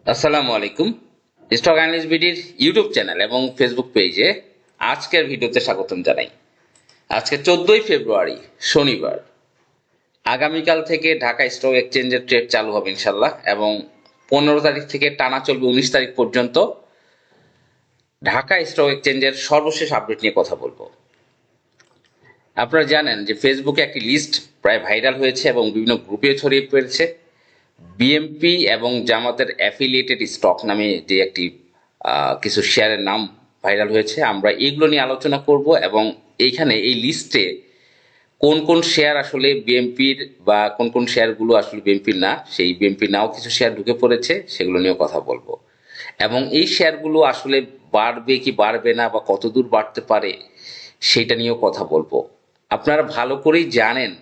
আসসালামু আলাইকুম। Stock analyst বিডির YouTube channel এবং ফেসবুক পেজে আজকের ভিডিওতে স্বাগতম জানাই। আজকে 14ই ফেব্রুয়ারি, শনিবার। আগামীকাল থেকে ঢাকা স্টক এক্সচেঞ্জের ট্রেড চালু হবে ইনশাল্লাহ, এবং 15 তারিখ থেকে টানা চলবে 19 তারিখ পর্যন্ত। ঢাকা স্টক এক্সচেঞ্জের সর্বশেষ আপডেট নিয়ে কথা বলবো। আপনারা জানেন যে ফেসবুকে একটি লিস্ট প্রায় ভাইরাল হয়েছে এবং বিভিন্ন গ্রুপে ছড়িয়ে পড়েছে। বিএমপি এবং জামাতের অ্যাফিলিয়েটেড স্টক নামে যে একটি কিছু শেয়ারের নাম ভাইরাল হয়েছে। আমরা এগুলো নিয়ে আলোচনা করব এবং এইখানে এই লিস্টে কোন কোন শেয়ার আসলে বিএমপির বা কোন কোন শেয়ারগুলো আসলে বিএমপির না, সেই বিএমপির নাও কিছু শেয়ার ঢুকে পড়েছে, সেগুলো নিয়েও কথা বলবো। এবং এই শেয়ারগুলো আসলে বাড়বে কি বাড়বে না বা কতদূর বাড়তে পারে সেটা নিয়েও কথা বলবো। আপনারা ভালো করেই জানেন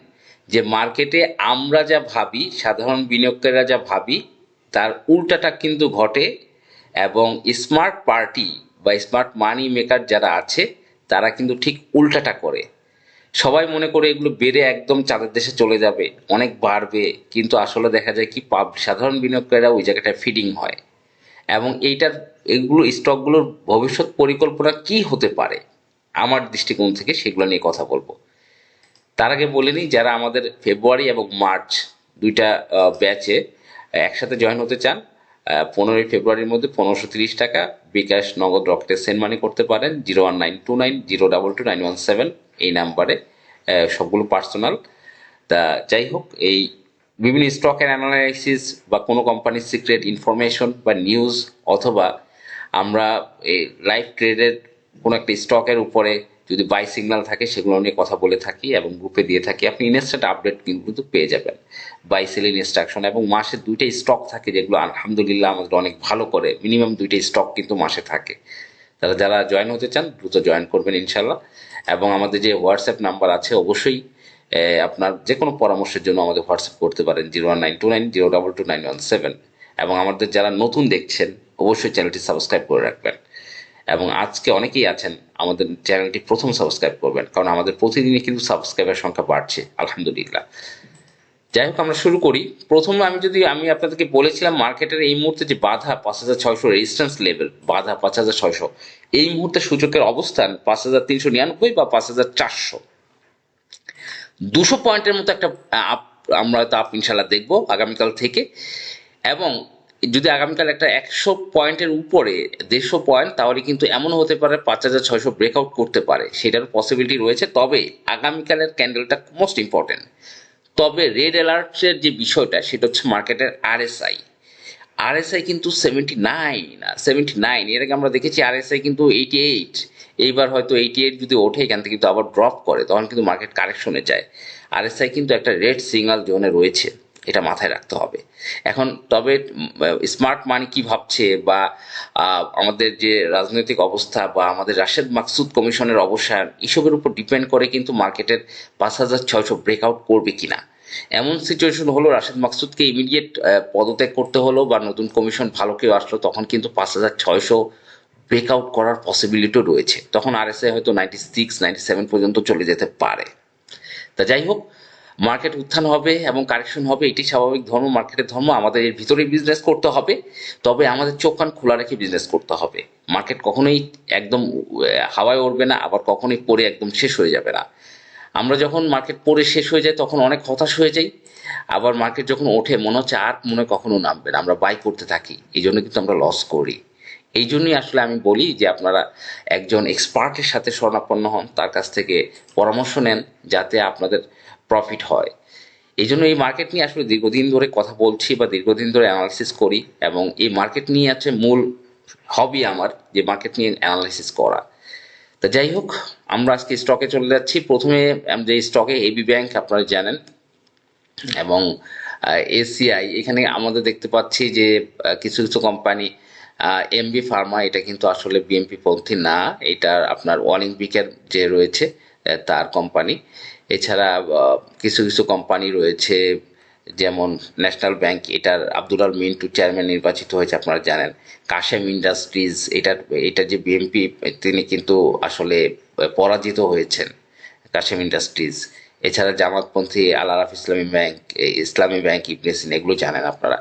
যে মার্কেটে আমরা যা ভাবি, সাধারণ বিনিয়োগকারীরা যা ভাবি, তার উল্টাটা কিন্তু ঘটে। এবং স্মার্ট পার্টি বা স্মার্ট মানি মেকার যারা আছে তারা কিন্তু ঠিক উল্টাটা করে। সবাই মনে করে এগুলো বেড়ে একদম চাঁদের দেশে চলে যাবে, অনেক বাড়বে, কিন্তু আসলে দেখা যায় কি সাধারণ বিনিয়োগকারীরা ওই জায়গাটায় ফিডিং হয়। এবং এগুলো স্টকগুলোর ভবিষ্যৎ পরিকল্পনা কি হতে পারে আমার দৃষ্টিকোণ থেকে, সেগুলো নিয়ে কথা বলবো। তার আগে বলে নিই, যারা আমাদের ফেব্রুয়ারি এবং মার্চ দুইটা ব্যাচে একসাথে জয়েন হতে চান, 15ই ফেব্রুয়ারির মধ্যে 1530 টাকা বিকাশ নগদ রকেটে সেন্ড মানি করতে পারেন 01929022917 এই নাম্বারে। সবগুলো পার্সোনাল। তা যাই হোক, এই বিভিন্ন স্টকের অ্যানালাইসিস বা কোনো কোম্পানির সিক্রেট ইনফরমেশন বা নিউজ, অথবা আমরা এই লাইভ ট্রেডের কোনো একটা স্টকের উপরে যদি বাই সিগন্যাল থাকে সেগুলো নিয়ে কথা বলে থাকি এবং গ্রুপে দিয়ে থাকি। আপনি ইনস্ট্যান্ট আপডেট কিন্তু পেয়ে যাবেন, বাই সেলিং ইনস্ট্রাকশন। এবং মাসে 2টা স্টক থাকে যেগুলো আলহামদুলিল্লাহ আমাদের অনেক ভালো করে, মিনিমাম 2টা স্টক কিন্তু মাসে থাকে। তারা যারা জয়েন হতে চান দ্রুত জয়েন করবেন ইনশাল্লাহ। এবং আমাদের যে হোয়াটসঅ্যাপ নাম্বার আছে, অবশ্যই আপনার যে কোনো পরামর্শের জন্য আমাদের হোয়াটসঅ্যাপ করতে পারেন 01929022917। এবং আমাদের যারা নতুন দেখছেন অবশ্যই চ্যানেলটি সাবস্ক্রাইব করে রাখবেন। এবং আজকে অনেকেই আছেন আমাদের চ্যানেলটি প্রথম সাবস্ক্রাইব করবেন, কারণ আমাদের প্রতিদিনই কিন্তু সাবস্ক্রাইবার সংখ্যা বাড়ছে আলহামদুলিল্লাহ। যাই হোক, আমরা শুরু করি। প্রথমে আমি আপনাদেরকে বলেছিলাম মার্কেটের এই মুহূর্তে যে বাধা 5600 রেজিস্ট্যান্স লেভেল, বাধা 5600, এই মুহূর্তে সূচকের অবস্থান 5399 বা 5400। 200 পয়েন্টের মতো একটা আপ, আমরা তো আপ ইনশাল্লাহ দেখবো আগামীকাল থেকে। এবং যদি আগামীকাল একটা 100 পয়েন্টের উপরে 150 পয়েন্ট, তাহলে কিন্তু এমন হতে পারে 5600 ব্রেকআউট করতে পারে, সেটার পসিবিলিটি রয়েছে। তবে আগামীকালের ক্যান্ডেলটা মোস্ট ইম্পর্টেন্ট। তবে রেড অ্যালার্টের যে বিষয়টা সেটা হচ্ছে মার্কেটের আরএসআই। আরএসআই কিন্তু 79, এর আগে আমরা দেখেছি আরএসআই কিন্তু 88। এইবার হয়তো 88 যদি ওঠে এখান থেকে কিন্তু আবার ড্রপ করে, তখন কিন্তু মার্কেট কারেকশনে যায়। আরএসআই কিন্তু একটা রেড সিগন্যাল জোনে রয়েছে, এটা মাথায় রাখতে হবে। এখন তবে স্মার্ট মানি কি ভাবছে, বা আমাদের যে রাজনৈতিক অবস্থা, বা আমাদের রাশেদ মাকসুদ কমিশনের অবসান, এসবের উপর ডিপেন্ড করে কিন্তু মার্কেটের 5600 ব্রেকআউট করবে কিনা। এমন সিচুয়েশন হলো রাশেদ মাকসুদকে ইমিডিয়েট পদত্যাগ করতে হলো, বা নতুন কমিশন ভালো কেউ আসলো, তখন কিন্তু 5600 ব্রেকআউট করার পসিবিলিটিও রয়েছে। তখন আরএসআই হয়তো 96-97 পর্যন্ত চলে যেতে পারে। তা যাই হোক, মার্কেট উত্থান হবে এবং কারেকশন হবে, এটি স্বাভাবিক ধর্ম, মার্কেটের ধর্ম। আমাদের এর ভিতরেই বিজনেস করতে হবে, তবে আমাদের চোখ কান খোলা রেখে বিজনেস করতে হবে। মার্কেট কখনোই একদম হাওয়ায় উড়বে না, আবার কখনোই পড়ে একদম শেষ হয়ে যাবে না। আমরা যখন মার্কেট পড়ে শেষ হয়ে যায় তখন অনেক হতাশ হয়ে যাই, আবার মার্কেট যখন ওঠে মনে হচ্ছে আর মনে কখনো নামবে না, আমরা বাই করতে থাকি, এই জন্য কিন্তু আমরা লস করি। এই জন্যই আসলে আমি বলি যে আপনারা একজন এক্সপার্টের সাথে শরণাপন্ন হন, তার কাছ থেকে পরামর্শ নেন, যাতে আপনাদের প্রফিট হয়। এই জন্য এই মার্কেট নিয়ে আসলে দীর্ঘদিন ধরে কথা বলছি বা দীর্ঘদিন ধরে অ্যানালাইসিস করি, এবং এই মার্কেট নিয়ে আছে মূল হবি আমার, যে মার্কেট নিয়ে অ্যানালাইসিস করা। তা যাই হোক, আমরা আজকে স্টকে চলে যাচ্ছি। প্রথমে যে স্টকে এবি ব্যাংক আপনারা জানেন, এবং এসিআই। এখানে আমাদের দেখতে পাচ্ছি যে কিছু কিছু কোম্পানি, এমবি ফার্মা, এটা কিন্তু আসলে বিএমপি পন্থী না, এটা আপনার অলিম্পিকের যে রয়েছে তার কোম্পানি। এছাড়া কিছু কিছু কোম্পানি রয়েছে, যেমন ন্যাশনাল ব্যাংক, এটার আব্দুল আল মিন্টু চেয়ারম্যান নির্বাচিত হয়েছে আপনারা জানেন। কাশেম ইন্ডাস্ট্রিজ, এটা যে বিএমপি, তিনি কিন্তু আসলে পরাজিত হয়েছেন, কাশেম ইন্ডাস্ট্রিজ। এছাড়া জামাতপন্থী আল আরাফ ইসলামী ব্যাংক, ইসলামী ব্যাংক, ইবনে সিনা, এগুলো জানেন আপনারা।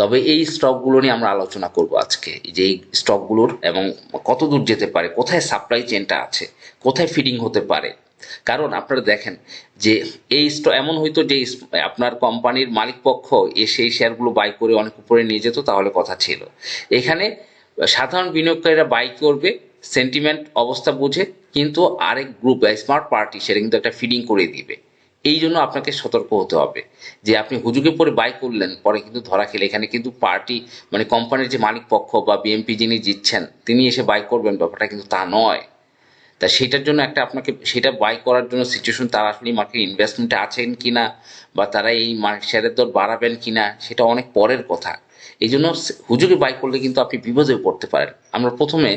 তবে এই স্টকগুলো নিয়ে আমরা আলোচনা করব আজকে, যে এই স্টকগুলোর এবং কত দূর যেতে পারে, কোথায় সাপ্লাই চেনটা আছে, কোথায় ফিডিং হতে পারে। কারণ আপনারা দেখেন যে এই এমন হইতো যে আপনার কোম্পানির মালিক পক্ষ এসে এই শেয়ারগুলো বাই করে অনেক উপরে নিয়ে যেত, তাহলে কথা ছিল। এখানে সাধারণ বিনিয়োগকারীরা বাই করবে সেন্টিমেন্ট অবস্থা বুঝে, কিন্তু আরেক গ্রুপ স্মার্ট পার্টি সেটা কিন্তু একটা ফিডিং করে দিবে। এই জন্য আপনাকে সতর্ক হতে হবে যে আপনি হুজুগে পরে বাই করলেন, পরে কিন্তু ধরা খেলে এখানে কিন্তু পার্টি মানে কোম্পানির যে মালিক পক্ষ বা বিএমপি যিনি জিতছেন তিনি এসে বাই করবেন, ব্যাপারটা কিন্তু তা নয়। তা সেটার জন্য একটা আপনাকে সেটা বাই করার জন্য সিচুয়েশন, তারা আসলে মার্কেট ইনভেস্টমেন্টে আছেন কিনা বা তারা এই শেয়ারের দর বাড়াবেন কিনা সেটা অনেক পরের কথা। এই জন্য হুজুগে বাই করলে কিন্তু আপনি বিপদে পড়তে পারেন। আমরা প্রথমে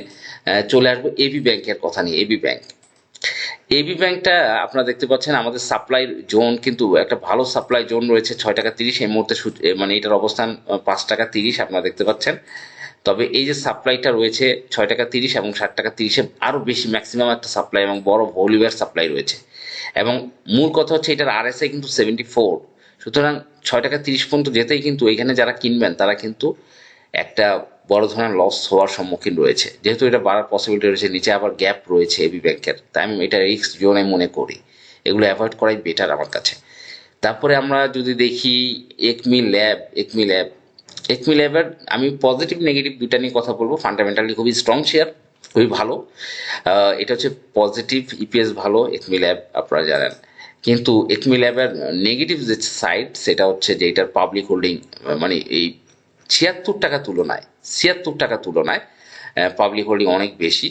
চলে আসবো এবি ব্যাংকের কথা নিয়ে। এবি ব্যাংক, এবি ব্যাংকটা আপনারা দেখতে পাচ্ছেন আমাদের সাপ্লাই জোন কিন্তু একটা ভালো সাপ্লাই জোন রয়েছে, 6 টাকা 30 এই মুহূর্তে মানে এটার অবস্থান 5 টাকা 30 আপনারা দেখতে পাচ্ছেন। তবে এই যে সাপ্লাইটা রয়েছে 6 টাকা 30 এবং 7 টাকা 30-এ আরো বেশি ম্যাক্সিমাম একটা সাপ্লাই এবং বড় ভলিউমের সাপ্লাই রয়েছে। এবং মূল কথা হচ্ছে এটার আরএসআই কিন্তু 74। সুতরাং 6 টাকা 30 পর্যন্ত যেতেই কিন্তু এখানে যারা কিনবেন তারা কিন্তু একটা বড় ধরনের লস হওয়ার সম্মুখীন রয়েছে, যেহেতু এটা বাড়ার পসিবিলিটি রয়েছে। নিচে আবার গ্যাপ রয়েছে এবি ব্যাংকের, তাই আমি এটা রিস্ক জোনে মনে করি। এগুলো অ্যাভয়েড করাই বেটার আমার কাছে। তারপরে আমরা যদি দেখি একমি ল্যাব, একমি ল্যাবের আমি পজিটিভ নেগেটিভ দুটা নিয়ে কথা বলবো। ফান্ডামেন্টালি খুবই স্ট্রং শেয়ার, খুবই ভালো। এটা হচ্ছে পজিটিভ, ইপিএস ভালো একমি ল্যাব, আপনারা জানেন। কিন্তু একমি ল্যাবের নেগেটিভ যে সাইড সেটা হচ্ছে যে এটার পাবলিক হোল্ডিং মানে এই 76 টাকা তুলনায় পাবলিক হোল্ডিং অনেক বেশি।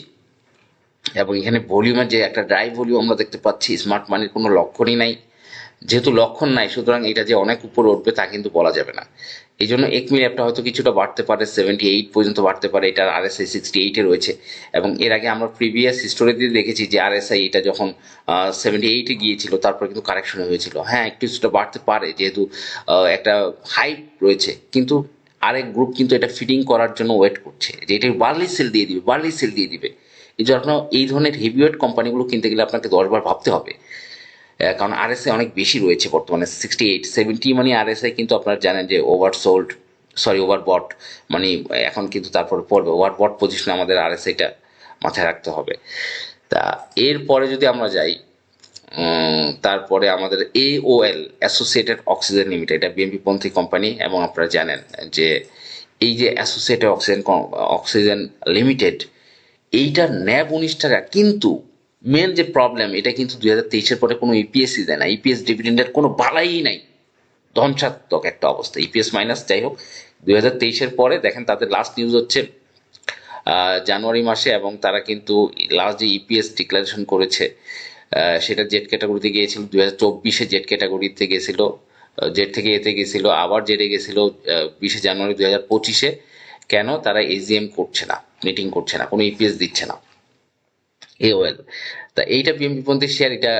এবং এখানে ভলিউমের যে একটা ড্রাই ভলিউম আমরা দেখতে পাচ্ছি, স্মার্ট মানির কোনো লক্ষণই নাই। যেহেতু লক্ষণ নাই, সুতরাং এটা যে অনেক উপরে উঠবে তা কিন্তু বলা যাবে না। এই জন্য একমি ল্যাবটা হয়তো কিছুটা বাড়তে পারে, 78 পর্যন্ত বাড়তে পারে। এটার আরএসআই 68-এ রয়েছে। এবং এর আগে আমরা প্রিভিয়াস হিস্টোরিতে দেখেছি যে আরএসআই এটা যখন 78-এ গিয়েছিল তারপর কিন্তু কারেকশন হয়েছিল। হ্যাঁ, একটু কিছুটা বাড়তে পারে যেহেতু একটা হাইপ রয়েছে, কিন্তু আরেক গ্রুপ কিন্তু এটা ফিডিং করার জন্য ওয়েট করছে যে এটা বার্লি সেল দিয়ে দিবে। এই জন্য এই ধরনের হেভিওয়েট কোম্পানিগুলো কিনতে গেলে আপনাকে 10 বার ভাবতে হবে। কারণ আরএসআই অনেক বেশি রয়েছে বর্তমানে, 68 70 মানে আরএসআই কিন্তু আপনারা জানেন যে ওভারবট মানে এখন কিন্তু তারপরে পড়বে ওভারবট পজিশনে আমাদের আরএসআইটা মাথায় রাখতে হবে। তা এরপরে যদি আমরা যাই, তারপরে আমাদের AOL, অ্যাসোসিয়েটেড অক্সিজেন লিমিটেড, এটা বিএনপি পন্থী কোম্পানি। এবং আপনারা জানেন যে এই যে অ্যাসোসিয়েটেড অক্সিজেন লিমিটেড, এইটার ন্যাব 19 টাকা, কিন্তু মেন যে প্রবলেম এটা কিন্তু 2023-এর পরে কোনো ইপিএসই দেয় না, ইপিএস ডিভিডেন্ডের কোনো বালাই নাই। ধ্বংসাত্মক একটা অবস্থা, ইপিএস মাইনাস। যাই হোক, 2023-এর পরে দেখেন তাদের লাস্ট নিউজ হচ্ছে জানুয়ারি মাসে, এবং তারা কিন্তু লাস্ট যে ইপিএস ডিক্লারেশন করেছে সেটা জেড ক্যাটাগরিতে গিয়েছিল। 2024-এ জেড ক্যাটাগরিতে গেছিল, জেড থেকে এতে গেছিল, আবার জেডে গেছিল 20শে জানুয়ারি 2025-এ। কেন তারা এজিএম করছে না, মিটিং করছে না, কোনো ইপিএস দিচ্ছে না AOL। তা এইটা বিএনপি পন্থী শেয়ার। এটা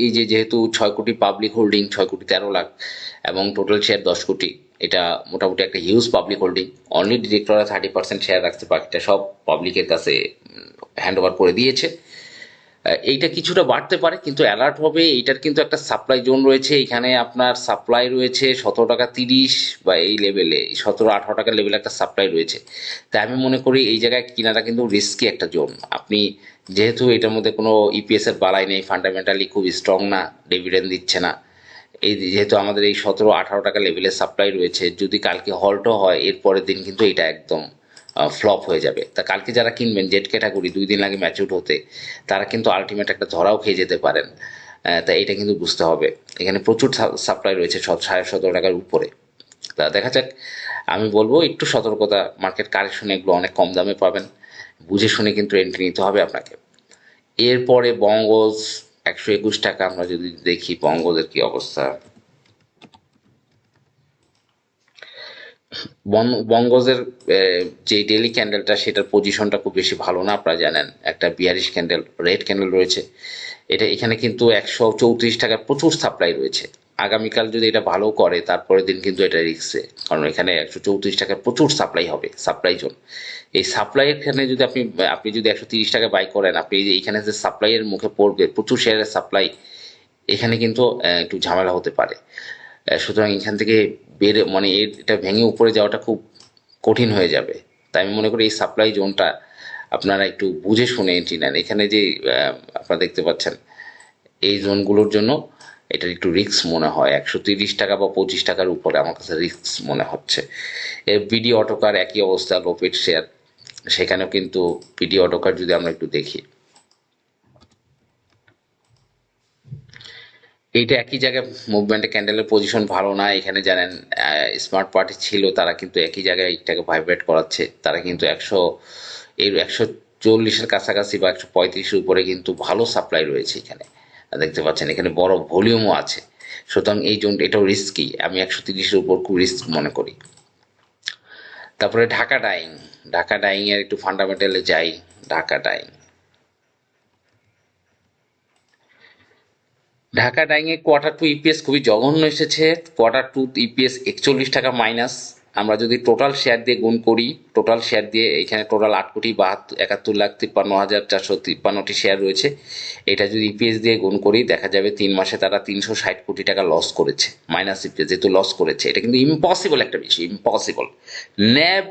এই যে যেহেতু 6 কোটি পাবলিক হোল্ডিং, 6 কোটি 13 লাখ, এবং টোটাল শেয়ার 10 কোটি, এটা মোটামুটি একটা হিউজ পাবলিক হোল্ডিং। অনলি ডিরেক্টররা 30% শেয়ার রাখছে, বাকিটা সব পাবলিকের কাছে হ্যান্ড ওভার করে দিয়েছে। এইটা কিছুটা বাড়তে পারে, কিন্তু অ্যালার্ট হবে। এইটার কিন্তু একটা সাপ্লাই জোন রয়েছে, এখানে আপনার সাপ্লাই রয়েছে 17 টাকা 30 বা এই লেভেলে, 17-18 টাকা লেভেলে একটা সাপ্লাই রয়েছে। তাই আমি মনে করি এই জায়গায় কিনাটা কিন্তু রিস্কি একটা জোন। আপনি যেহেতু এটার মধ্যে কোনো ইপিএস এর বালাই নেই, ফান্ডামেন্টালি খুব স্ট্রং না, ডিভিডেন্ড দিচ্ছে না, এই যেহেতু আমাদের এই 17-18 টাকা লেভেলের সাপ্লাই রয়েছে, যদি কালকে হল্টও হয় এর পরের দিন কিন্তু এটা একদম ফ্লপ হয়ে যাবে। তা কালকে যারা কিনবেন জেড ক্যাটাগরি, 2 দিন লাগে ম্যাচিউর হতে, তারা কিন্তু আলটিমেট একটা ধরাও খেয়ে যেতে পারেন। তা এটা কিন্তু বুঝতে হবে। এখানে প্রচুর সাপ্লাই রয়েছে 17.5 টাকার উপরে। তা দেখা যাক, আমি বলবো একটু সতর্কতা, মার্কেট কারেকশনে এগুলো অনেক কম দামে পাবেন, বুঝে শুনে কিন্তু এন্ট্রি নিতে হবে আপনাকে। এরপরে বঙ্গজ 121 টাকা, আমরা যদি দেখি বঙ্গজের কি অবস্থা। বঙ্গজের যে ডেইলি ক্যান্ডেলটা সেটার পজিশনটা খুব বেশি ভালো না, আপনারা জানেন। একটা বিয়ারিশ ক্যান্ডেল, রেড ক্যান্ডেল রয়েছে। এটা এখানে কিন্তু 134 টাকার প্রচুর সাপ্লাই রয়েছে। আগামীকাল যদি এটা ভালো করে তারপরের দিন কিন্তু এটা রিস্কে, কারণ এখানে 134 টাকার প্রচুর সাপ্লাই হবে, সাপ্লাই জোন। এই সাপ্লাইয়ের এখানে যদি আপনি যদি 130 টাকা বাই করেন, আপনি এই যে এখানে যে সাপ্লাইয়ের মুখে পড়বে প্রচুর শেয়ারের সাপ্লাই, এখানে কিন্তু একটু ঝামেলা হতে পারে। সুতরাং এখান থেকে মানে এটা ভেঙে উপরে যাওয়াটা খুব কঠিন হয়ে যাবে। তাই আমি মনে করি এই সাপ্লাই জোনটা আপনারা একটু বুঝে শুনে এন্ট্রি নেন। এখানে যে আপনারা দেখতে পাচ্ছেন এই জোনগুলোর জন্য এটা একটু রিস্ক মনে হয়। 130 টাকা বা 25 টাকার উপরে আমার কাছে রিস্ক মনে হচ্ছে। বিডি অটোকার একই অবস্থা, লোপেট শেয়ার, সেখানেও কিন্তু বিডি অটোকার যদি আমরা একটু দেখি, এইটা একই জায়গায় মুভমেন্টে ক্যান্ডেলের পজিশন ভালো না। এখানে জানেন স্মার্ট পার্টি ছিল, তারা কিন্তু একই জায়গায় এইটাকে ভাইব্রেট করাচ্ছে। তারা কিন্তু 140-এর কাছাকাছি বা 135-এর উপরে কিন্তু ভালো সাপ্লাই রয়েছে এখানে, দেখতে পাচ্ছেন এখানে বড় ভলিউমও আছে। সুতরাং এই জন্য এটাও রিস্কি, আমি 130-এর উপর খুব রিস্ক মনে করি। তারপরে ঢাকা ডাইং, ঢাকা ডাইং এর একটু ফান্ডামেন্টালে যাই। ঢাকা ডাইং, ঢাকা ডাইংয়ে কোয়ার্টার টু ইপিএস খুবই জঘন্য এসেছে। কোয়ার্টার টু ইপিএস 41 টাকা মাইনাস। আমরা যদি টোটাল শেয়ার দিয়ে গুণ করি, টোটাল শেয়ার দিয়ে এখানে টোটাল 8,71,53,453টি শেয়ার রয়েছে। এটা যদি ইপিএস দিয়ে গুণ করি দেখা যাবে 3 মাসে তারা 360 কোটি টাকা লস করেছে। মাইনাস ইপিএস যেহেতু লস করেছে, এটা কিন্তু ইম্পসিবল একটা বিষয়, ইম্পসিবল। ন্যাব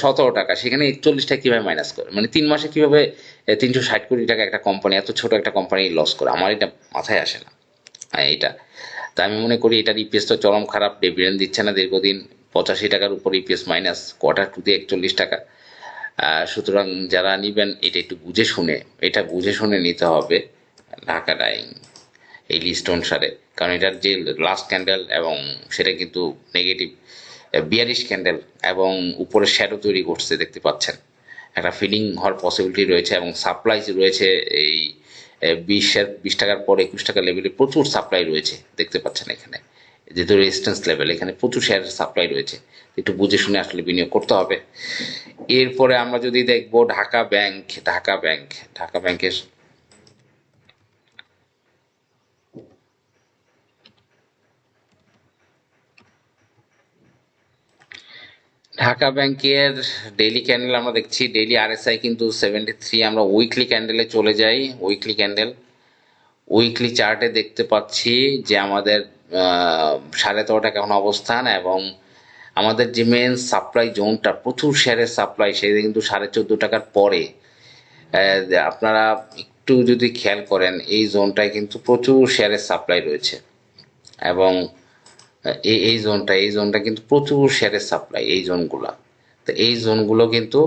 17 টাকা, সেখানে 41 টাকা কিভাবে মাইনাস করে, মানে 3 মাসে কিভাবে 360 কোটি টাকা একটা কোম্পানি, এত ছোট একটা কোম্পানি লস করে, আমার এটা মাথায় আসে না। এইটা, তা আমি মনে করি এটার ইপিএস তো চরম খারাপ, ডিভিডেন্ড দিচ্ছে না দীর্ঘদিন, 85 টাকার উপর ইপিএস মাইনাস, কোয়ার্টার টুতে 41 টাকা। সুতরাং যারা নিবেন এটা একটু বুঝে শুনে, এটা বুঝে শুনে নিতে হবে ঢাকা ডাইং এই লিস্ট অনুসারে। কারণ এটার যে লাস্ট ক্যান্ডেল এবং সেটা কিন্তু নেগেটিভ বিয়ারিশ ক্যান্ডেল এবং উপরে শ্যাডো তৈরি করছে, দেখতে পাচ্ছেন একটা ফিলিং হওয়ার পসিবিলিটি রয়েছে এবং সাপ্লাই রয়েছে। এই 20 টাকার পর 21 টাকা লেভেলে প্রচুর সাপ্লাই রয়েছে, দেখতে পাচ্ছেন এখানে যেহেতু রেজিস্ট্যান্স লেভেল, এখানে প্রচুর শেয়ারের সাপ্লাই রয়েছে, একটু বুঝে শুনে আসলে বিনিয়োগ করতে হবে। এরপরে আমরা যদি দেখব ঢাকা ব্যাংক, ঢাকা ব্যাংক, ঢাকা ব্যাংকের ঢাকা ব্যাংকের ডেইলি ক্যান্ডেল আমরা দেখছি, ডেইলি আরএসআই কিন্তু 73। আমরা উইকলি ক্যান্ডেলে চলে যাই। উইকলি ক্যান্ডেল, উইকলি চার্টে দেখতে পাচ্ছি যে আমাদের 13.5 টাকা এখন অবস্থান এবং আমাদের যে মেন সাপ্লাই জোনটা প্রচুর শেয়ারের সাপ্লাই, সেটা কিন্তু 14.5 টাকার পরে। আপনারা একটু যদি খেয়াল করেন এই জোনটায় কিন্তু প্রচুর শেয়ারের সাপ্লাই রয়েছে এবং এই জোনটা কিন্তু প্রচুর শেয়ারের সাপ্লাই, এই জোনগুলা। তো এই জোনগুলো কিন্তু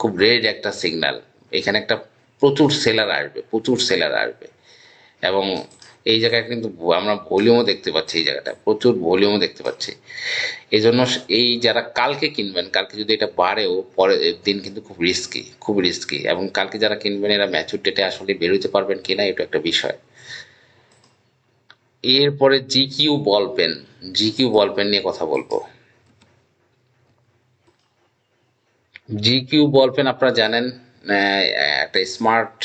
খুব রেড একটা সিগন্যাল, এখানে একটা প্রচুর সেলার আসবে, প্রচুর সেলার আসবে এবং এই জায়গায় কিন্তু আমরা ভলিউমও দেখতে পাচ্ছি, এই জায়গাটা প্রচুর ভলিউমও দেখতে পাচ্ছি। এই জন্য এই যারা কালকে কিনবেন, কালকে যদি এটা বাড়েও পরের দিন কিন্তু খুব রিস্কি, খুব রিস্কি, এবং কালকে যারা কিনবেন এরা ম্যাচুর ডেটে আসলে বেরোতে পারবেন কিনা এটা একটা বিষয়। এরপরে GQ ball pen, GQ ball pen নিয়ে কথা বলবো। জিকিউ বল পেন আপনারা জানেন একটা স্মার্ট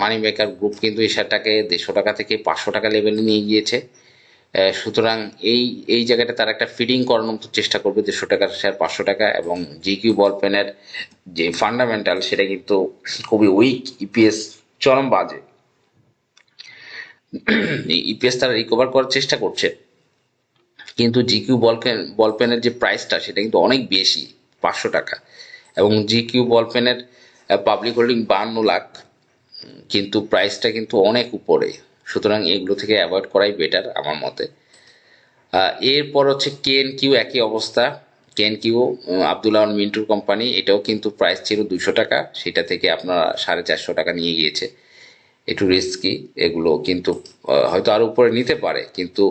মানি মেকার গ্রুপ কিন্তু এই শেয়ারটাকে 150 টাকা থেকে 500 টাকা লেভেলে নিয়ে গিয়েছে। সুতরাং এই এই জায়গাটা তারা একটা ফিডিং করানোর মতো চেষ্টা করবে, 150 টাকার শেয়ার 500 টাকা। এবং জিকিউ বল পেনের যে ফান্ডামেন্টাল সেটা কিন্তু খুবই উইক, ইপিএস চরম বাজে। ইপিএস তারা রিকভার করার চেষ্টা করছে, কিন্তু জিকিউ বল পেনের যে প্রাইসটা সেটা কিন্তু অনেক বেশি, 500 টাকা। এবং জিকিউ বল পেনের পাবলিক হোল্ডিং 52 লাখ, কিন্তু প্রাইসটা কিন্তু অনেক উপরে। সুতরাং এগুলো থেকে অ্যাভয়েড করাই বেটার আমার মতে। এরপর হচ্ছে কেএনকিউ, একই অবস্থা। কেএনকিউ আব্দুল্লাহ মিন্টুর কোম্পানি, এটাও কিন্তু প্রাইস ছিল 200 টাকা, সেটা থেকে আপনার 450 টাকা নিয়ে গিয়েছে। একটু রিস্কি এগুলো, কিন্তু হয়তো আরো উপরে নিতে পারে, কিন্তু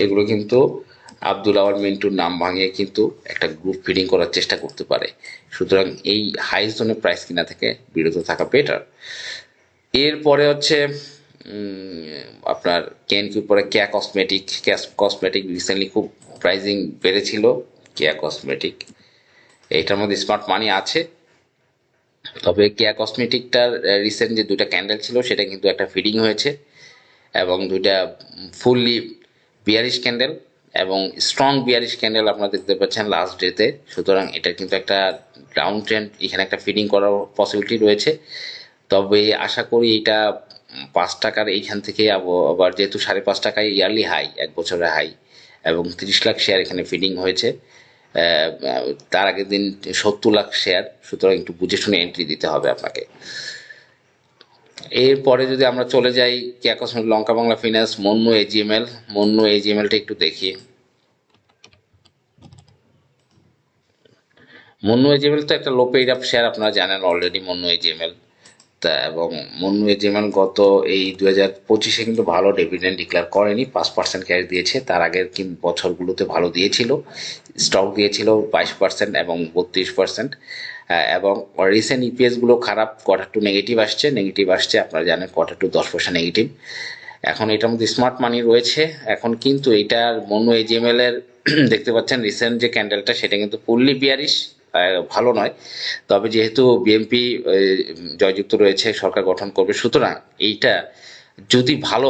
এগুলো কিন্তু আব্দুল আওয়াল মিন্টুর নাম ভাঙিয়ে কিন্তু একটা গ্রুপ ফিডিং করার চেষ্টা করতে পারে। সুতরাং এই হাই জোনে প্রাইস কিনা থেকে বিরত থাকা বেটার। এরপরে হচ্ছে আপনার কেএনকিউর পরে কেয়া কসমেটিক, কসমেটিক রিসেন্টলি খুব প্রাইজিং বেড়েছিল। কেয়া কসমেটিক, এইটার মধ্যে স্মার্ট মানি আছে, তবে কেয়া কসমেটিকটার রিসেন্ট যে দুইটা ক্যান্ডেল ছিল সেটা কিন্তু একটা ফিডিং হয়েছে এবং দুইটা ফুললি বিয়ারিশ ক্যান্ডেল এবং স্ট্রং বিয়ারিশ ক্যান্ডেল আপনারা দেখতে পাচ্ছেন লাস্ট ডেতে। সুতরাং এটা কিন্তু একটা ডাউন ট্রেন্ড, এখানে একটা ফিডিং করার পসিবিলিটি রয়েছে। তবে আশা করি এটা 5 টাকার এইখান থেকে আবার যেহেতু 5.5 টাকায় ইয়ারলি হাই, 1 বছরের হাই, এবং 30 লাখ শেয়ার এখানে ফিডিং হয়েছে। তার আগের দিন 70 লাখ শেয়ার, সুতরাং একটু বুঝে শুনে এন্ট্রি দিতে হবে আপনাকে। এরপরে যদি আমরা চলে যাই কেয়া কসমেটিক, লঙ্কা বাংলা ফিন্যান্স, মন্নু এজিএমএল। মন্নু এজিএমএলটা একটু দেখি। মন্নু এজিএমএল তো একটা লো পেইড আপ শেয়ার, আপনারা জানেন অলরেডি মন্নু এজিএমএল। তা এবং মন্নু এজিএমএল গত এই 2025-এ কিন্তু ভালো ডিভিডেন্ড ডিক্লেয়ার করেনি, 5% ক্যাশ দিয়েছে। তার আগের বছরগুলোতে ভালো দিয়েছিল, স্টক দিয়েছিল 22% এবং 32%। এবং রিসেন্ট ইপিএস গুলো খারাপ, Q2 নেগেটিভ আসছে, আপনারা জানেন Q2 10% নেগেটিভ। এখন এটার মধ্যে স্মার্ট মানি রয়েছে। এখন কিন্তু এইটার মন্নু এজিএমএল এর দেখতে পাচ্ছেন রিসেন্ট যে ক্যান্ডেলটা, সেটা কিন্তু ফুললি বিয়ারিশ, ভালো নয়। তবে যেহেতু বিএনপি জয়যুক্ত রয়েছে, সরকার গঠন করবে, সুতরাং এইটা যদি ভালো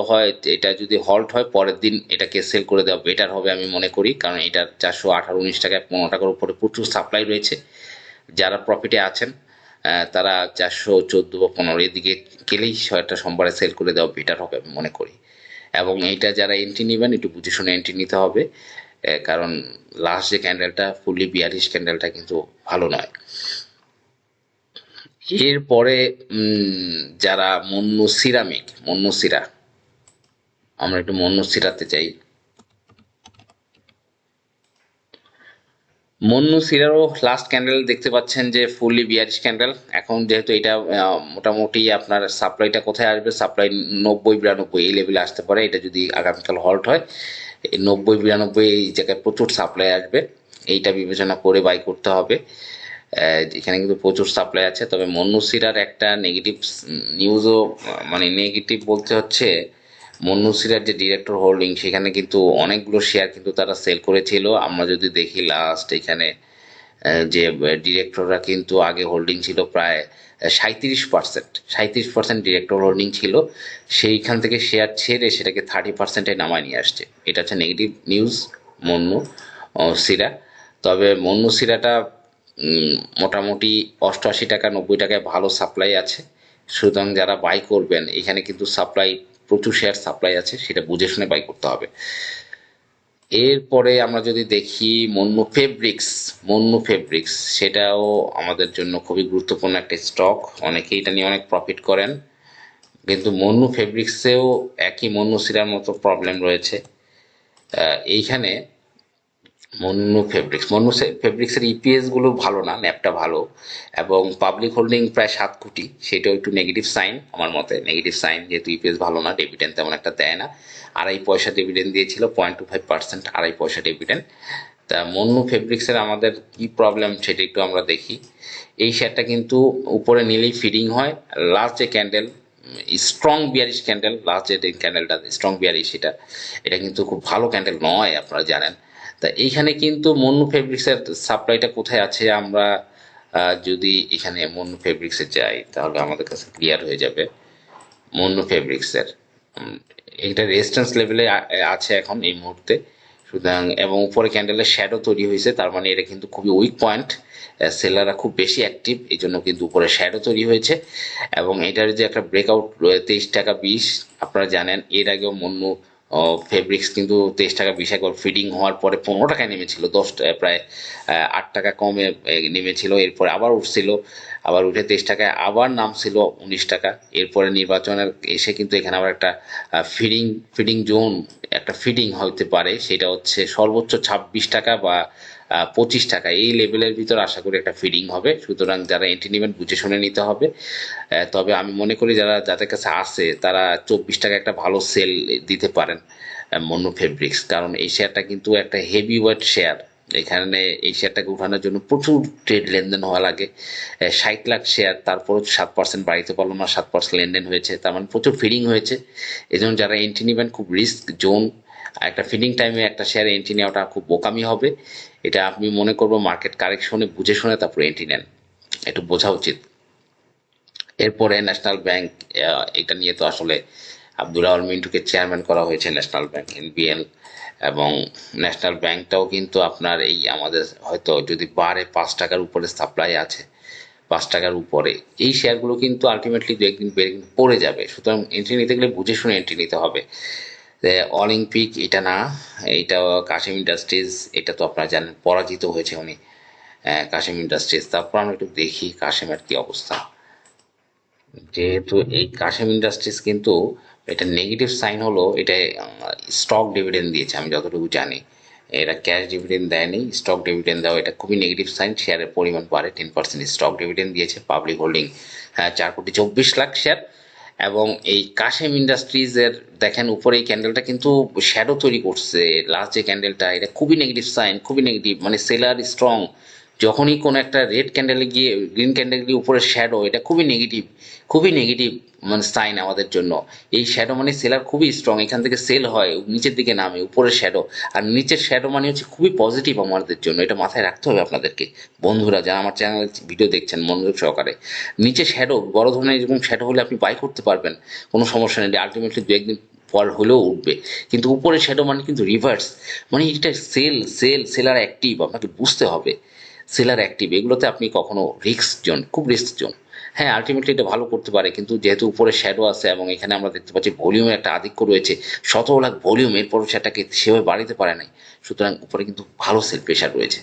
হয় এটা যদি হল্ট হয়, পরের দিন এটাকে সেল করে দেওয়া বেটার হবে আমি মনে করি। কারণ এটার 418-19 টাকায় 15 টাকার উপরে প্রচুর সাপ্লাই রয়েছে। যারা প্রফিটে আছেন তারা 414 বা 15 এদিকে গেলেই একটা সোমবারে সেল করে দেওয়া বেটার হবে আমি মনে করি। এবং এইটা যারা এন্ট্রি নেবেন একটু বুঝে শুনে এন্ট্রি নিতে হবে, কারণ লাস্ট যে ক্যান্ডেলটা ফুললি বিয়ারিশ ক্যান্ডেলটা কিন্তু ভালো নয়। এরপরে যারা মন্নু সিরা, আমরা একটু মন্নু সিরাতে চাই। মন্নু সিরারও লাস্ট ক্যান্ডেল দেখতে পাচ্ছেন যে ফুললি বিয়ারিশ ক্যান্ডেল। এখন যেহেতু এটা মোটামুটি আপনার সাপ্লাইটা কোথায় আসবে, সাপ্লাই 90-92 এই লেভেলে আসতে পারে। এটা যদি আগামীকাল হল্ট হয়, এই 90-92 এই জায়গায় প্রচুর সাপ্লাই আসবে, এইটা বিবেচনা করে বাই করতে হবে। এখানে কিন্তু প্রচুর সাপ্লাই আছে। তবে মন্নু সিরার একটা নেগেটিভ নিউজও, মানে নেগেটিভ বলতে হচ্ছে মন্নু সিরার যে ডিরেক্টর হোল্ডিং, সেখানে কিন্তু অনেকগুলো শেয়ার কিন্তু তারা সেল করেছিল। আমরা যদি দেখি লাস্ট এখানে যে ডিরেক্টররা কিন্তু আগে হোল্ডিং ছিল প্রায় 37% ডিরেক্টর হোল্ডিং ছিল, সেইখান থেকে শেয়ার ছেড়ে সেটাকে 30%-এ নামায় নিয়ে আসছে। এটা হচ্ছে নেগেটিভ নিউজ মন্নু সিরা। তবে মন্নু সিরাটা মোটামুটি 88 টাকা 90 টাকায় ভালো সাপ্লাই আছে। সুতরাং যারা বাই করবেন, এখানে কিন্তু সাপ্লাই, প্রচুর শেয়ার সাপ্লাই আছে, সেটা বুঝে শুনে বাই করতে হবে। এরপরে আমরা যদি দেখি মন্নু ফেব্রিক্স, সেটাও আমাদের জন্য খুবই গুরুত্বপূর্ণ একটা স্টক। অনেকেই এটা নিয়ে অনেক প্রফিট করেন, কিন্তু মন্নু ফেব্রিক্সেও একই মন্নু সিরার মতো প্রবলেম রয়েছে। এইখানে মন্নু ফেব্রিক্সের ইপিএস গুলো ভালো না, ন্যাপটা ভালো, এবং পাবলিক হোল্ডিং প্রায় 7 কোটি, সেটাও একটু নেগেটিভ সাইন আমার মতে। নেগেটিভ সাইন, যেহেতু ইপিএস ভালো না, ডিভিডেন্ড তেমন একটা দেয় না। 2.5 পয়সা ডিভিডেন্ড দিয়েছিল, 0.25%, 2.5 পয়সা ডিভিডেন্ড। তা মন্নু ফেব্রিক্সের আমাদের কি প্রবলেম সেটা একটু আমরা দেখি। এই শেয়ারটা কিন্তু উপরে নিলেই ফিডিং হয়। লাস্ট যে candle, strong bearish candle, last যে ক্যান্ডেলটা স্ট্রং বিয়ারিশ, এটা কিন্তু খুব ভালো ক্যান্ডেল নয়, আপনারা জানেন। তা এইখানে কিন্তু মন্নু ফেব্রিক্সের সাপ্লাইটা কোথায় আছে, আমরা যদি এখানে মন্নু ফেব্রিক্সে যাই তাহলে আমাদের কাছে ক্লিয়ার হয়ে যাবে। মন্নু ফেব্রিক্সের এটা রেজিস্ট্যান্স লেভেলে আছে এখন এই মুহূর্তে, সুতরাং, এবং উপরে ক্যান্ডেলের শ্যাডো তৈরি হয়েছে, তার মানে এটা কিন্তু খুবই উইক পয়েন্ট। সেলাররা খুব বেশি অ্যাক্টিভ, এই জন্য কিন্তু উপরে শ্যাডো তৈরি হয়েছে। এবং এটার যে একটা ব্রেকআউট 23 টাকা 20, আপনারা জানেন এর আগেও মন্নু ফেব্রিক্স কিন্তু 23 টাকা 20 একবার ফিডিং হওয়ার পরে 15 টাকায় নেমেছিল, প্রায় 8 টাকা কমে নেমেছিল, এরপরে আবার উঠছিল, আবার উঠে 23 টাকায় আবার নামছিল 19 টাকা। এরপরে নির্বাচনের এসে কিন্তু এখানে আবার একটা ফিডিং জোন, একটা ফিডিং হতে পারে, সেটা হচ্ছে সর্বোচ্চ 26 টাকা বা 25 টাকা, এই লেভেলের ভিতর আশা করি একটা ফিডিং হবে। সুতরাং যারা এন্ট্রি নেবেন বুঝে শুনে নিতে হবে। তবে আমি মনে করি যাদের কাছে আছে তারা 24 টাকা একটা ভালো সেল দিতে পারেন মন্নু ফেব্রিক্স, কারণ এই শেয়ারটা কিন্তু একটা হেভি ওয়েট শেয়ার। এখানে এই শেয়ারটাকে উঠানোর জন্য প্রচুর ট্রেড লেনদেন হওয়া লাগে। 60 লাখ শেয়ার, তারপরও 7% বাড়িতে পারলো না, 7% লেনদেন হয়েছে, তার মানে প্রচুর ফিডিং হয়েছে। এই জন্য যারা এন্ট্রি নেবেন খুব রিস্ক জোন, একটা ফিডিং টাইমে একটা শেয়ারে এন্ট্রি নেওয়াটা খুব বোকামি হবে। এটা আমি মনে করবো মার্কেট কারেকশনে বুঝে শুনে তারপর এন্ট্রি নেন, একটু বোঝা উচিত। এরপরে ন্যাশনাল ব্যাংক, এটা নিয়ে তো আসলে আব্দুল আওয়াল মিন্টুকে চেয়ারম্যান করা হয়েছে ন্যাশনাল ব্যাংক এনবিএল, এবং ন্যাশনাল ব্যাংকটাও কিন্তু আপনার এই আমাদের হয়তো যদি বাড়ে 5 টাকার উপরে সাপ্লাই আছে, 5 টাকার উপরে, এই শেয়ারগুলো কিন্তু আলটিমেটলি দু একদিন পড়ে যাবে। সুতরাং এন্ট্রি নিতে গেলে বুঝে শুনে এন্ট্রি নিতে হবে। অলিম্পিক এটা না, এটা কাশিম ইন্ডাস্ট্রিজ, এটা তো আপনারা জানেন পরাজিত হয়েছে উনি, কাশিম ইন্ডাস্ট্রিজ। তারপর আমরা একটু দেখি কাশিমের কি অবস্থা। যেহেতু এই কাশিম ইন্ডাস্ট্রিজ কিন্তু এটা নেগেটিভ সাইন হলো, এটা স্টক ডিভিডেন্ড দিয়েছে আমি যতটুকু জানি, এরা ক্যাশ ডিভিডেন্ড দেয়নি, স্টক ডিভিডেন্ড দেওয়া, এটা খুবই নেগেটিভ সাইন। শেয়ারের পরিমাণ বাড়ে 10% স্টক ডিভিডেন্ড দিয়েছে, পাবলিক হোল্ডিং 4,24,00,000 শেয়ার। এবং এই কাশেম ইন্ডাস্ট্রিজের দেখেন উপরে এই ক্যান্ডেলটা কিন্তু শ্যাডো তৈরি করছে, লাস্ট যে ক্যান্ডেলটা, এটা খুবই নেগেটিভ সাইন, খুবই নেগেটিভ, মানে সেলার স্ট্রং। যখনই কোনো একটা রেড ক্যান্ডেলে গিয়ে গ্রিন ক্যান্ডেল গিয়ে উপরে শ্যাডো, এটা খুবই নেগেটিভ, খুবই নেগেটিভ মানে সাইন আমাদের জন্য। এই শ্যাডো মানে সেলার খুবই স্ট্রং, এখান থেকে সেল হয়, নিচের দিকে নামে, উপরে শ্যাডো। আর নিচের শ্যাডো মানে হচ্ছে খুবই পজিটিভ আমাদের জন্য, এটা মাথায় রাখতে হবে আপনাদেরকে বন্ধুরা, যারা আমার চ্যানেল ভিডিও দেখছেন মনোযোগ সহকারে। নিচে শ্যাডো, বড় ধরনের এরকম শ্যাডো হলে আপনি বাই করতে পারবেন, কোনো সমস্যা নেই, আলটিমেটলি দু একদিন পর হলেও উঠবে। কিন্তু উপরে শ্যাডো মানে কিন্তু রিভার্স, মানে এটা সেলার অ্যাক্টিভ, আপনাকে বুঝতে হবে সেলার অ্যাক্টিভ, এগুলোতে আপনি কখনো রিস্ক জোন, খুব রিস্ক জোন। হ্যাঁ আলটিমেটলি এটা ভালো করতে পারে, কিন্তু যেহেতু উপরে শ্যাডো আছে এবং এখানে আমরা দেখতে পাচ্ছি ভলিউমের একটা আধিক্য রয়েছে, 17 লাখ ভলিউম, এরপরও সেটাকে সেভাবে বাড়িতে পারে নাই। সুতরাং উপরে কিন্তু ভালো সেল প্রেশার রয়েছে,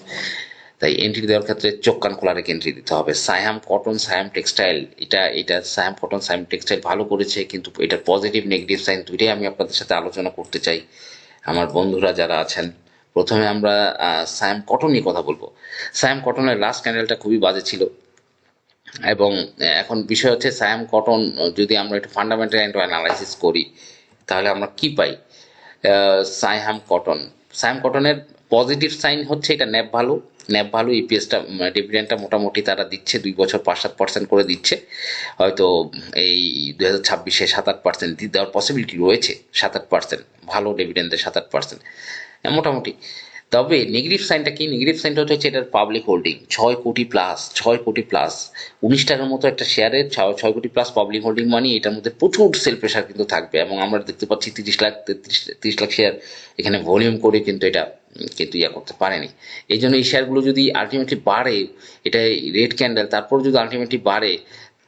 তাই এন্ট্রি দেওয়ার ক্ষেত্রে চোখ কান খোলা রেখে এন্ট্রি দিতে হবে। সায়াম কটন, সায়াম টেক্সটাইল, এটা সায়াম কটন, সায়াম টেক্সটাইল ভালো করেছে, কিন্তু এটার পজিটিভ নেগেটিভ সাইন দুইটাই আমি আপনাদের সাথে আলোচনা করতে চাই আমার বন্ধুরা যারা আছেন। প্রথমে আমরা সায়াম কটন নিয়ে কথা বলবো। সায়াম কটনের লাস্ট ক্যান্ডেলটা খুবই বাজে ছিল, এবং এখন বিষয় হচ্ছে সায়াম কটন যদি আমরা একটু ফান্ডামেন্টাল অ্যানালাইসিস করি তাহলে আমরা কি পাই। সায়াম কটন, সায়াম কটনের পজিটিভ সাইন হচ্ছে এটা ন্যাপ ভালো, ন্যাপ ভালো, ইপিএসটা ডিভিডেন্ডটা মোটামুটি তারা দিচ্ছে 2 বছর 5-7% করে দিচ্ছে। হয়তো এই 2026-এ 7-8% দেওয়ার পসিবিলিটি রয়েছে, 7-8% ভালো ডিভিডেন্ডে 7-8% মোটামুটি। তবে নেগেটিভ সাইনটা কি, নেগেটিভ সাইনটা হচ্ছে এটার পাবলিক হোল্ডিং 6 কোটি প্লাস, 6 কোটি প্লাস, 19 টাকার মতো একটা শেয়ারের 6 কোটি প্লাস পাবলিক হোল্ডিং, মানে এটার মধ্যে প্রচুর সেল প্রেশার কিন্তু থাকবে। এবং আমরা দেখতে পাচ্ছি 30 লাখ শেয়ার এখানে ভলিউম করে কিন্তু এটা কিন্তু ইয়া করতে পারেনি। এই জন্য এই শেয়ারগুলো যদি আলটিমেটলি বাড়ে, এটা রেড ক্যান্ডেল, তারপর যদি আলটিমেটলি বাড়ে,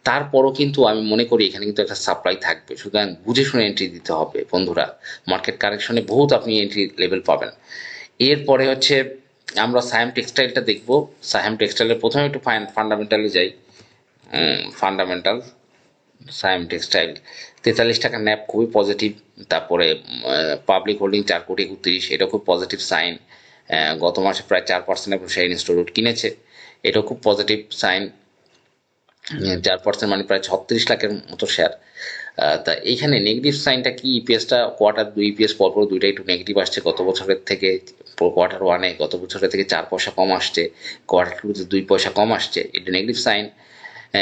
তারপরও কিন্তু আমি মনে করি এখানে কিন্তু একটা সাপ্লাই থাকবে। সুতরাং বুঝে শুনে এন্ট্রি দিতে হবে বন্ধুরা, মার্কেট কারেকশনে বহুত আপনি এন্ট্রি লেভেল পাবেন। এরপরে হচ্ছে আমরা সায়াম টেক্সটাইলটা দেখব। সায়াম টেক্সটাইলের প্রথমে একটু ফান্ডামেন্টালে যাই। ফান্ডামেন্টাল সায়াম টেক্সটাইল 43 টাকা ন্যাপ, খুবই পজিটিভ। তারপরে পাবলিক হোল্ডিং 4,31,00,000, এটা খুব পজিটিভ সাইন। গত মাসে প্রায় 4% শেয়ার ইনস্টিটিউট কিনেছে, এটাও খুব পজিটিভ সাইন। 4% মানে প্রায় 36 লাখের মতো শেয়ার। তা এইখানে নেগেটিভ সাইনটা কি, ইপিএসটা কোয়ার্টার 2 ইপিএস পরপর দুইটা একটু নেগেটিভ আসছে গত বছরের থেকে। কোয়ার্টার 1-এ গত বছরের থেকে 4 পয়সা কম আসছে, কোয়ার্টার 2-তে 2 পয়সা কম আসছে, এটা নেগেটিভ সাইন।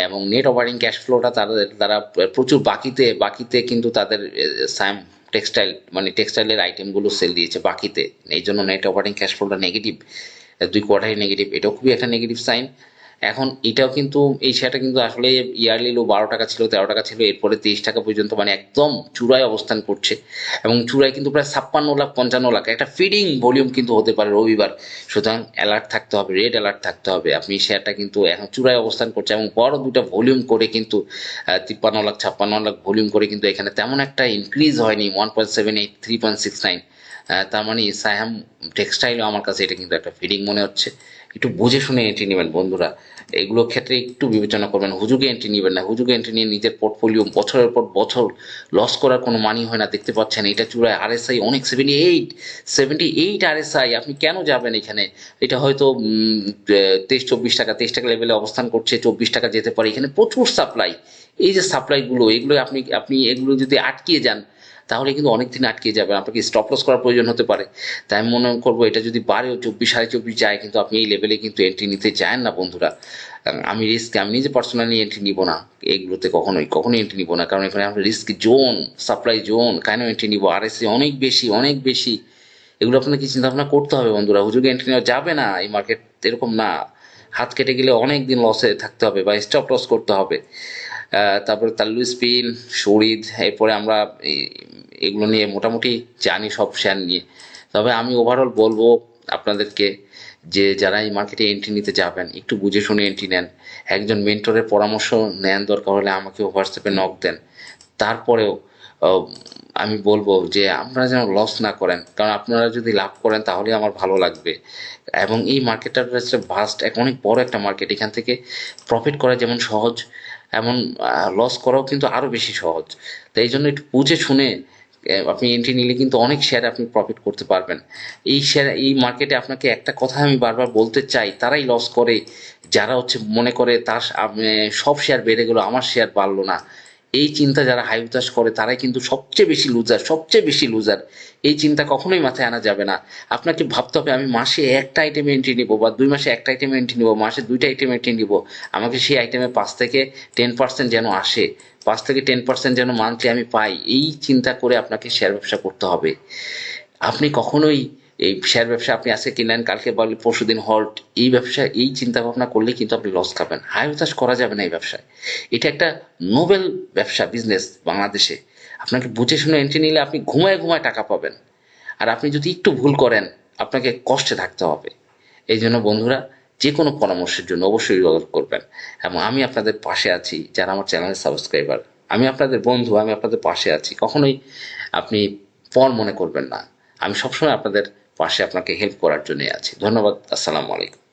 এবং নেট অপারেটিং ক্যাশ ফ্লোটা তাদের দ্বারা প্রচুর বাকিতে কিন্তু তাদের সায়াম টেক্সটাইল মানে টেক্সটাইলের আইটেমগুলো সেল দিয়েছে বাকিতে, এই জন্য নেট অপারেটিং ক্যাশ ফ্লোটা নেগেটিভ, 2 কোয়ার্টারই নেগেটিভ, এটাও খুবই একটা নেগেটিভ সাইন। এখন এটাও কিন্তু এই শেয়ারটা কিন্তু আসলে ইয়ারলি লো 12 টাকা ছিল, 13 টাকা ছিল, এরপরে 23 টাকা পর্যন্ত, মানে একদম চূড়ায় অবস্থান করছে। এবং চূড়ায় কিন্তু প্রায় 56 লাখ 55 লাখ একটা ফিডিং ভলিউম কিন্তু হতে পারে রবিবার। সুতরাং অ্যালার্ট থাকতে হবে, রেড অ্যালার্ট থাকতে হবে। আপনি শেয়ারটা কিন্তু এখন চূড়ায় অবস্থান করছে এবং বড় দুটা ভলিউম করে কিন্তু 53 লাখ 56 লাখ ভলিউম করে কিন্তু এখানে তেমন একটা ইনক্রিজ হয়নি, 1.78 3.69। তার মানে সায়াম টেক্সটাইলও আমার কাছে এটা কিন্তু একটা ফিডিং মনে হচ্ছে। একটু বুঝে শুনে এন্ট্রি নেবেন বন্ধুরা, এগুলোর ক্ষেত্রে একটু বিবেচনা করবেন, হুজুগে এন্ট্রি নেবেন না। হুজুগে এন্ট্রি নিয়ে নিজের পোর্টফোলিও বছরের পর বছর লস করার কোনো মানি হয় না। দেখতে পাচ্ছেন এটা চূড়ায় আরএসআই অনেক 78 আরএসআই, আপনি কেন যাবেন এখানে? এটা হয়তো 23-24 টাকা লেভেলে অবস্থান করছে, 24 টাকা যেতে পারে, এখানে প্রচুর সাপ্লাই। এই যে সাপ্লাইগুলো, এগুলো আপনি এগুলো যদি আটকিয়ে যান তাহলে কিন্তু অনেকদিন আটকে যাবে, আপনাকে স্টপ লস করার প্রয়োজন হতে পারে। তাই আমি মনে করবো এটা যদি বাড়েও 24-24.5 যায়, কিন্তু আপনি এই লেভেলে কিন্তু এন্ট্রি নিতে চান না বন্ধুরা। আমি নিজে পার্সোনালি এন্ট্রি নিব না এগুলোতে, কখনোই এন্ট্রি নিব না, কারণ এখানে আমরা রিস্ক জোন, সাপ্লাই জোন, কেন এন্ট্রি নিব? আরএসএ অনেক বেশি, এগুলো আপনাকে চিন্তা ভাবনা করতে হবে বন্ধুরা। হুজুগে এন্ট্রি নেওয়া যাবে না, এই মার্কেট এরকম না, হাত কেটে গেলে অনেক দিন লসে থাকতে হবে বা স্টপ লস করতে হবে। তারপরে তাল্লু স্পিন, শরিদ, এরপরে আমরা এগুলো নিয়ে মোটামুটি জানি সব শেয়ার নিয়ে। তবে আমি ওভারঅল বলবো আপনাদেরকে যে যারা এই মার্কেটে এন্ট্রি নিতে যাবেন একটু বুঝে শুনে এন্ট্রি নেন। একজন মেন্টরের পরামর্শ নেন, দরকার হলে আমাকে হোয়াটসঅ্যাপে নক দেন। তারপরেও আহ, আমি বলবো যে আপনারা যেন লস না করেন, কারণ আপনারা যদি লাভ করেন তাহলে আমার ভালো লাগবে। এবং এই মার্কেটটা হচ্ছে ভাস্ট, অনেক বড় একটা মার্কেট। এখান থেকে প্রফিট করা যেমন সহজ, এমন লস করাও কিন্তু আরো বেশি সহজ। তো এই জন্য একটু বুঝে শুনে আপনি এন্ট্রি নিলে কিন্তু অনেক শেয়ার আপনি প্রফিট করতে পারবেন। এই শেয়ার এই মার্কেটে আপনাকে একটা কথা আমি বারবার বলতে চাই, তারাই লস করে যারা হচ্ছে মনে করে তার সব শেয়ার বেড়ে গেল, আমার শেয়ার বাড়লো না। এই চিন্তা যারা হাই উতাস করে তারাই কিন্তু সবচেয়ে বেশি লুজার, সবচেয়ে বেশি লুজার। এই চিন্তা কখনোই মাথায় আনা যাবে না। আপনাকে ভাবতে হবে আমি মাসে একটা আইটেমে এন্ট্রি নিব, বা 2 মাসে একটা আইটেমে এন্ট্রি নিব, মাসে 2টা আইটেমে এন্ট্রি নিব। আমাকে সেই আইটেমে 5 থেকে 10% যেন আসে, 5 থেকে 10% যেন মান্থলি আমি পাই। এই চিন্তা করে আপনাকে শেয়ার ব্যবসা করতে হবে। আপনি কখনোই এই শেয়ার ব্যবসা আপনি আজকে কিনলেন, কালকে বললে পরশুদিন হল্ট, এই ব্যবসা এই চিন্তা ভাবনা করলে কিন্তু আপনি লস খাবেন। হাই হতাশ করা যাবে না এই ব্যবসায়। এটা একটা নোবেল ব্যবসা, বিজনেস বাংলাদেশে। আপনাকে বুঝে শুনে এন্ট্রি নিলে আপনি ঘুমায় ঘুমায় টাকা পাবেন। আর আপনি যদি একটু ভুল করেন আপনাকে কষ্টে থাকতে হবে। এই জন্য বন্ধুরা, যে কোনো পরামর্শের জন্য অবশ্যই যোগাযোগ করবেন। এবং আমি আপনাদের পাশে আছি, যারা আমার চ্যানেলের সাবস্ক্রাইবার। আমি আপনাদের বন্ধু, আমি আপনাদের পাশে আছি। কখনোই আপনি পর মনে করবেন না। আমি সবসময় আপনাদের পাশে আপনাকে হেল্প করার জন্যই আছি। ধন্যবাদ। আসসালামু আলাইকুম।